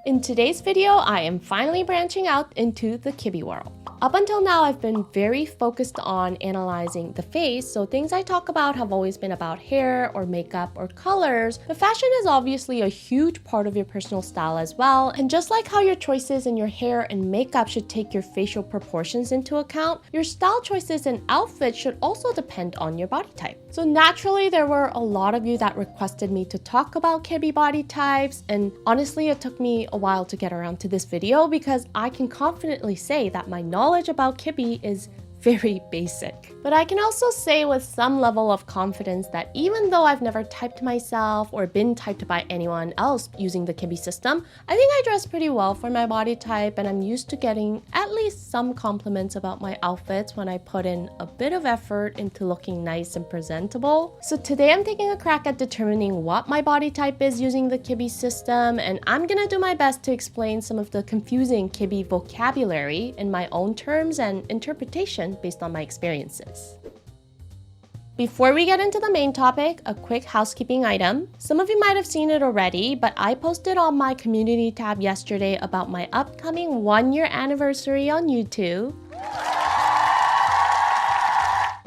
In today's video, I am finally branching out into the Kibbe world. Up until now, I've been very focused on analyzing the face, so things I talk about have always been about hair or makeup or colors, but fashion is obviously a huge part of your personal style as well, and just like how your choices in your hair and makeup should take your facial proportions into account, your style choices and outfits should also depend on your body type. So naturally, there were a lot of you that requested me to talk about Kibbe body types, and honestly, it took me a while to get around to this video because I can confidently say that my knowledge about Kibbe is very basic. But I can also say with some level of confidence that even though I've never typed myself or been typed by anyone else using the Kibbe system, I think I dress pretty well for my body type, and I'm used to getting at least some compliments about my outfits when I put in a bit of effort into looking nice and presentable. So today I'm taking a crack at determining what my body type is using the Kibbe system, and I'm gonna do my best to explain some of the confusing Kibbe vocabulary in my own terms and interpretation based on my experiences. Before we get into the main topic, a quick housekeeping item. Some of you might have seen it already, but I posted on my community tab yesterday about my upcoming 1-year anniversary on YouTube.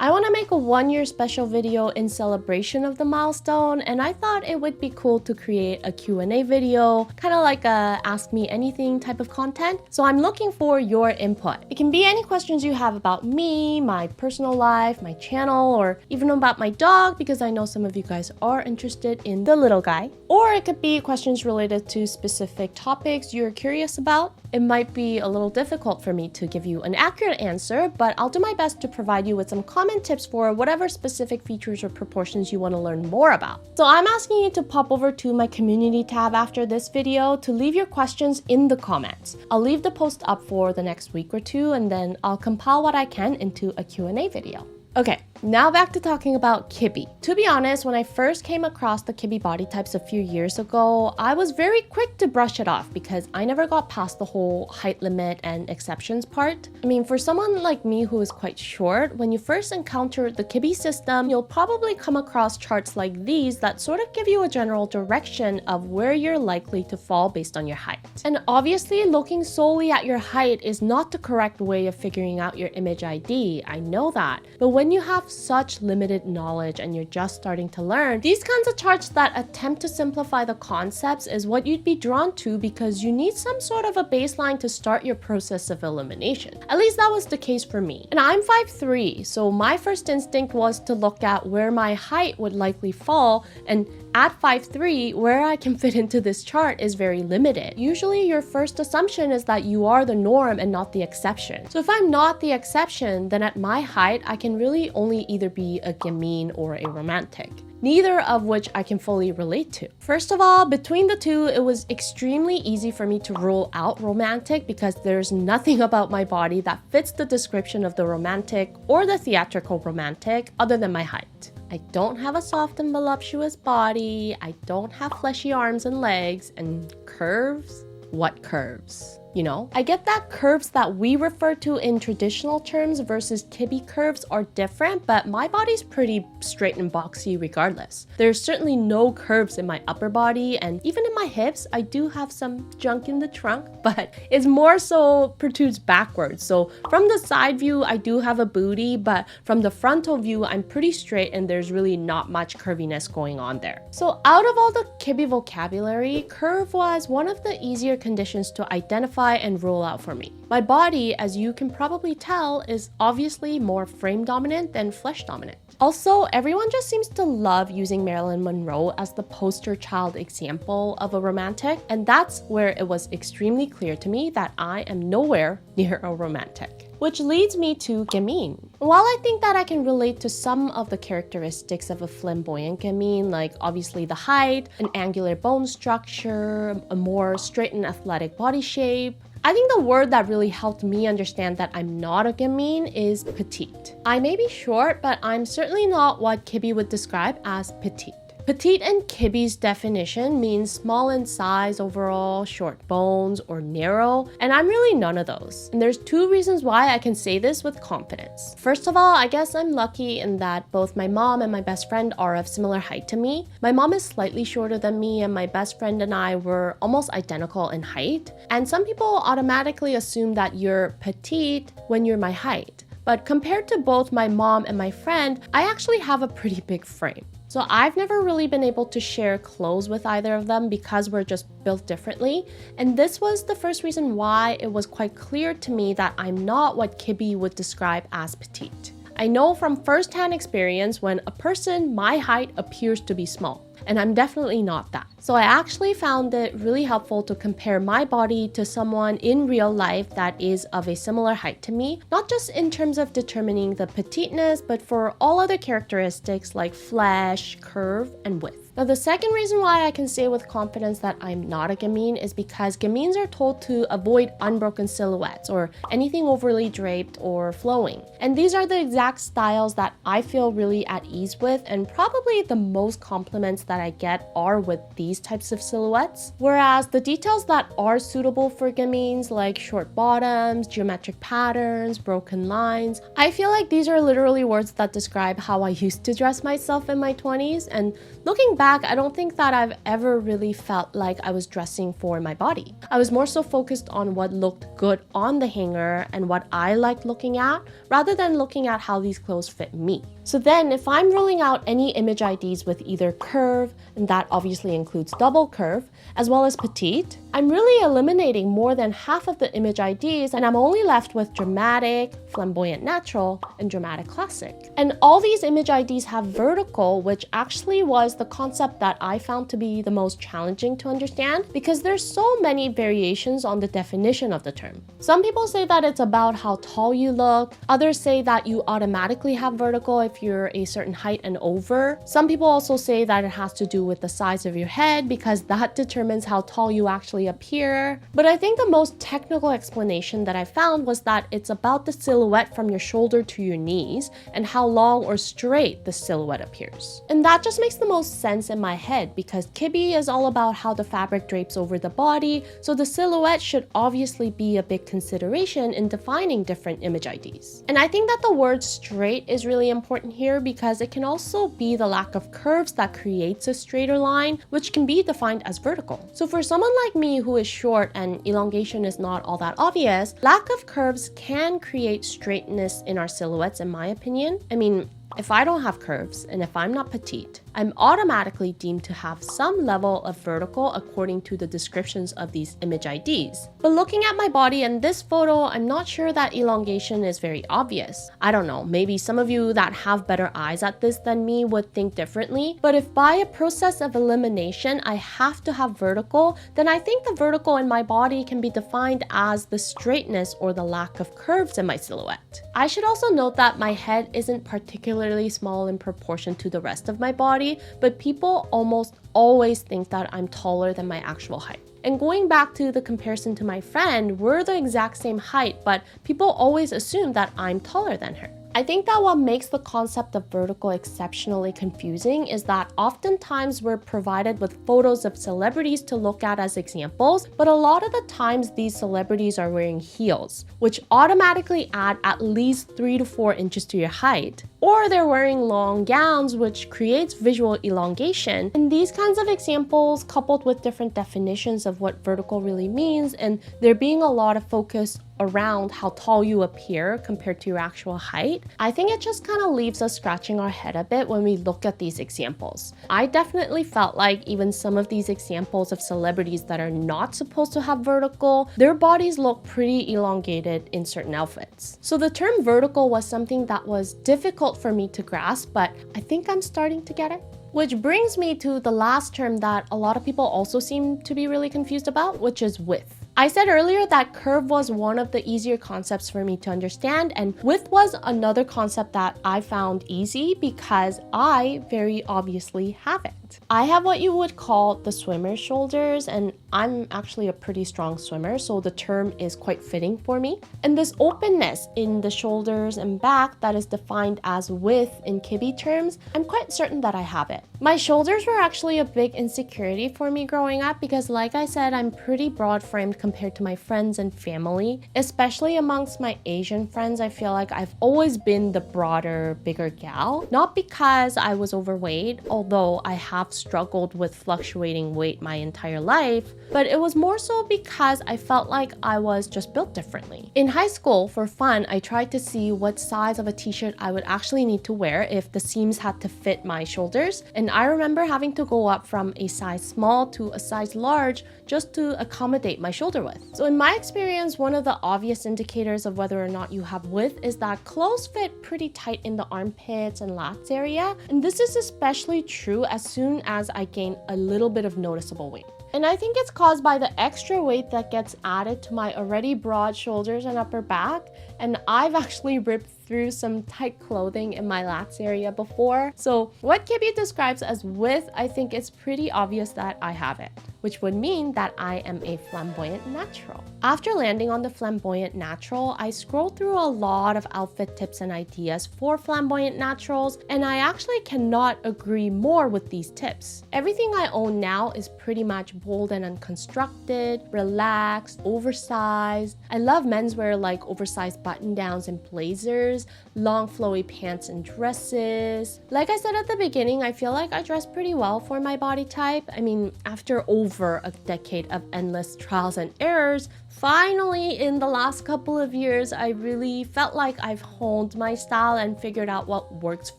I want to make a 1-year special video in celebration of the milestone, and I thought it would be cool to create a Q&A video, kind of like a ask me anything type of content. So I'm looking for your input. It can be any questions you have about me, my personal life, my channel, or even about my dog, because I know some of you guys are interested in the little guy. Or it could be questions related to specific topics you're curious about. It might be a little difficult for me to give you an accurate answer, but I'll do my best to provide you with some common tips for whatever specific features or proportions you want to learn more about. So I'm asking you to pop over to my community tab after this video to leave your questions in the comments. I'll leave the post up for the next week or two, and then I'll compile what I can into a Q&A video. Okay, now back to talking about Kibbe. To be honest, when I first came across the Kibbe body types a few years ago, I was very quick to brush it off because I never got past the whole height limit and exceptions part. I mean, for someone like me who is quite short, when you first encounter the Kibbe system, you'll probably come across charts like these that sort of give you a general direction of where you're likely to fall based on your height. And obviously, looking solely at your height is not the correct way of figuring out your image ID. I know that. But when you have such limited knowledge and you're just starting to learn, these kinds of charts that attempt to simplify the concepts is what you'd be drawn to because you need some sort of a baseline to start your process of elimination. At least that was the case for me. And I'm 5'3", so my first instinct was to look at where my height would likely fall, and at 5'3", where I can fit into this chart is very limited. Usually your first assumption is that you are the norm and not the exception. So if I'm not the exception, then at my height, I can really only either be a gamine or a romantic, neither of which I can fully relate to. First of all, between the two, it was extremely easy for me to rule out romantic because there's nothing about my body that fits the description of the romantic or the theatrical romantic other than my height. I don't have a soft and voluptuous body, I don't have fleshy arms and legs, and curves? What curves? You know, I get that curves that we refer to in traditional terms versus Kibbe curves are different, but my body's pretty straight and boxy regardless. There's certainly no curves in my upper body, and even in my hips, I do have some junk in the trunk, but it's more so protrudes backwards. So from the side view, I do have a booty, but from the frontal view, I'm pretty straight and there's really not much curviness going on there. So out of all the Kibbe vocabulary, curve was one of the easier conditions to identify and rule out for me. My body, as you can probably tell, is obviously more frame dominant than flesh dominant. Also, everyone just seems to love using Marilyn Monroe as the poster child example of a romantic, and that's where it was extremely clear to me that I am nowhere near a romantic. Which leads me to gamine. While I think that I can relate to some of the characteristics of a flamboyant gamine, like obviously the height, an angular bone structure, a more straight and athletic body shape, I think the word that really helped me understand that I'm not a gamine is petite. I may be short, but I'm certainly not what Kibbe would describe as petite. Petite in Kibbe's definition means small in size overall, short bones, or narrow, and I'm really none of those. And there's two reasons why I can say this with confidence. First of all, I guess I'm lucky in that both my mom and my best friend are of similar height to me. My mom is slightly shorter than me, and my best friend and I were almost identical in height. And some people automatically assume that you're petite when you're my height. But compared to both my mom and my friend, I actually have a pretty big frame. So I've never really been able to share clothes with either of them because we're just built differently. And this was the first reason why it was quite clear to me that I'm not what Kibbe would describe as petite. I know from first-hand experience when a person my height appears to be small, and I'm definitely not that. So I actually found it really helpful to compare my body to someone in real life that is of a similar height to me, not just in terms of determining the petiteness, but for all other characteristics like flesh, curve, and width. Now, the second reason why I can say with confidence that I'm not a gamine is because gamines are told to avoid unbroken silhouettes or anything overly draped or flowing. And these are the exact styles that I feel really at ease with, and probably the most compliments that I get are with these types of silhouettes. Whereas the details that are suitable for gamines, like short bottoms, geometric patterns, broken lines, I feel like these are literally words that describe how I used to dress myself in my 20s, and looking back, I don't think that I've ever really felt like I was dressing for my body. I was more so focused on what looked good on the hanger and what I liked looking at, rather than looking at how these clothes fit me. So then, if I'm rolling out any image IDs with either curve, and that obviously includes double curve, as well as petite, I'm really eliminating more than half of the image IDs, and I'm only left with dramatic, flamboyant natural, and dramatic classic. And all these image IDs have vertical, which actually was the concept that I found to be the most challenging to understand, because there's so many variations on the definition of the term. Some people say that it's about how tall you look, others say that you automatically have vertical if you're a certain height and over. Some people also say that it has to do with the size of your head because that determines how tall you actually appear. But I think the most technical explanation that I found was that it's about the silhouette from your shoulder to your knees and how long or straight the silhouette appears. And that just makes the most sense in my head because Kibbe is all about how the fabric drapes over the body, so the silhouette should obviously be a big consideration in defining different image IDs. And I think that the word straight is really important here because it can also be the lack of curves that creates a straighter line, which can be defined as vertical. So for someone like me who is short and elongation is not all that obvious, lack of curves can create straightness in our silhouettes, in my opinion. I mean, if I don't have curves and if I'm not petite, I'm automatically deemed to have some level of vertical according to the descriptions of these image IDs. But looking at my body in this photo, I'm not sure that elongation is very obvious. I don't know, maybe some of you that have better eyes at this than me would think differently, but if by a process of elimination I have to have vertical, then I think the vertical in my body can be defined as the straightness or the lack of curves in my silhouette. I should also note that my head isn't particularly small in proportion to the rest of my body, but people almost always think that I'm taller than my actual height. And going back to the comparison to my friend, we're the exact same height, but people always assume that I'm taller than her. I think that what makes the concept of vertical exceptionally confusing is that oftentimes we're provided with photos of celebrities to look at as examples, but a lot of the times these celebrities are wearing heels, which automatically add at least 3 to 4 inches to your height. Or they're wearing long gowns, which creates visual elongation. And these kinds of examples, coupled with different definitions of what vertical really means, and there being a lot of focus around how tall you appear compared to your actual height, I think it just kind of leaves us scratching our head a bit when we look at these examples. I definitely felt like even some of these examples of celebrities that are not supposed to have vertical, their bodies look pretty elongated in certain outfits. So the term vertical was something that was difficult for me to grasp, but I think I'm starting to get it. Which brings me to the last term that a lot of people also seem to be really confused about, which is width. I said earlier that curve was one of the easier concepts for me to understand, and width was another concept that I found easy because I very obviously have it. I have what you would call the swimmer's shoulders, and I'm actually a pretty strong swimmer, so the term is quite fitting for me. And this openness in the shoulders and back that is defined as width in Kibbe terms, I'm quite certain that I have it. My shoulders were actually a big insecurity for me growing up because, like I said, I'm pretty broad-framed compared to my friends and family. Especially amongst my Asian friends, I feel like I've always been the broader, bigger gal. Not because I was overweight, although I have struggled with fluctuating weight my entire life, but it was more so because I felt like I was just built differently. In high school, for fun, I tried to see what size of a t-shirt I would actually need to wear if the seams had to fit my shoulders, and I remember having to go up from a size small to a size large just to accommodate my shoulder width. So in my experience, one of the obvious indicators of whether or not you have width is that clothes fit pretty tight in the armpits and lats area, and this is especially true as soon as I gain a little bit of noticeable weight. And I think it's caused by the extra weight that gets added to my already broad shoulders and upper back, and I've actually ripped through some tight clothing in my lats area before. So what Kibbe describes as width, I think it's pretty obvious that I have it, which would mean that I am a flamboyant natural. After landing on the flamboyant natural, I scrolled through a lot of outfit tips and ideas for flamboyant naturals, and I actually cannot agree more with these tips. Everything I own now is pretty much bold and unconstructed, relaxed, oversized. I love menswear like oversized button-downs and blazers, long flowy pants and dresses. Like I said at the beginning, I feel like I dress pretty well for my body type. I mean, after over a decade of endless trials and errors, finally in the last couple of years, I really felt like I've honed my style and figured out what works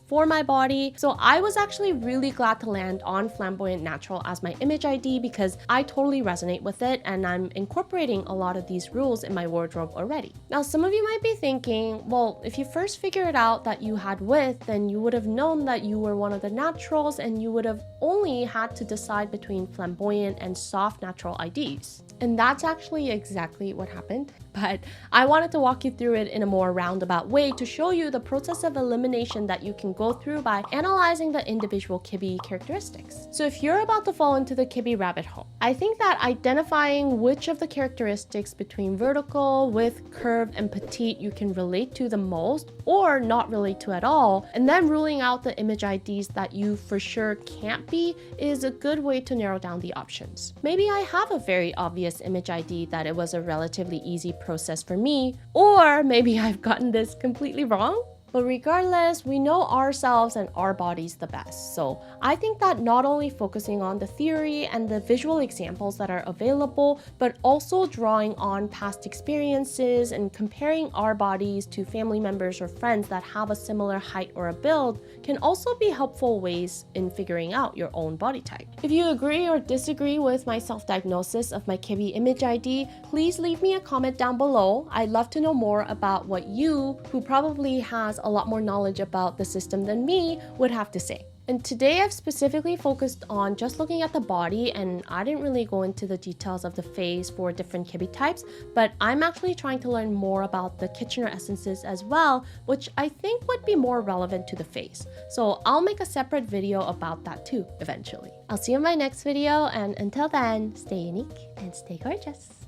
for my body. So I was actually really glad to land on Flamboyant Natural as my image ID because I totally resonate with it, and I'm incorporating a lot of these rules in my wardrobe already. Now, some of you might be thinking, well, if you first figured out that you had width, then you would have known that you were one of the naturals and you would have only had to decide between flamboyant and soft natural IDs. And that's actually exactly what happened. But I wanted to walk you through it in a more roundabout way to show you the process of elimination that you can go through by analyzing the individual Kibbe characteristics. So if you're about to fall into the Kibbe rabbit hole, I think that identifying which of the characteristics between vertical, width, curve, and petite you can relate to the most or not relate to at all, and then ruling out the image IDs that you for sure can't be, is a good way to narrow down the options. Maybe I have a very obvious image ID that it was a relatively easy process for me, or maybe I've gotten this completely wrong. But regardless, we know ourselves and our bodies the best. So I think that not only focusing on the theory and the visual examples that are available, but also drawing on past experiences and comparing our bodies to family members or friends that have a similar height or a build can also be helpful ways in figuring out your own body type. If you agree or disagree with my self-diagnosis of my Kibbe image ID, please leave me a comment down below. I'd love to know more about what you, who probably has a lot more knowledge about the system than me, would have to say. And today I've specifically focused on just looking at the body, and I didn't really go into the details of the face for different Kibbe types, but I'm actually trying to learn more about the Kitchener essences as well, which I think would be more relevant to the face. So I'll make a separate video about that too, eventually. I'll see you in my next video, and until then, stay unique and stay gorgeous.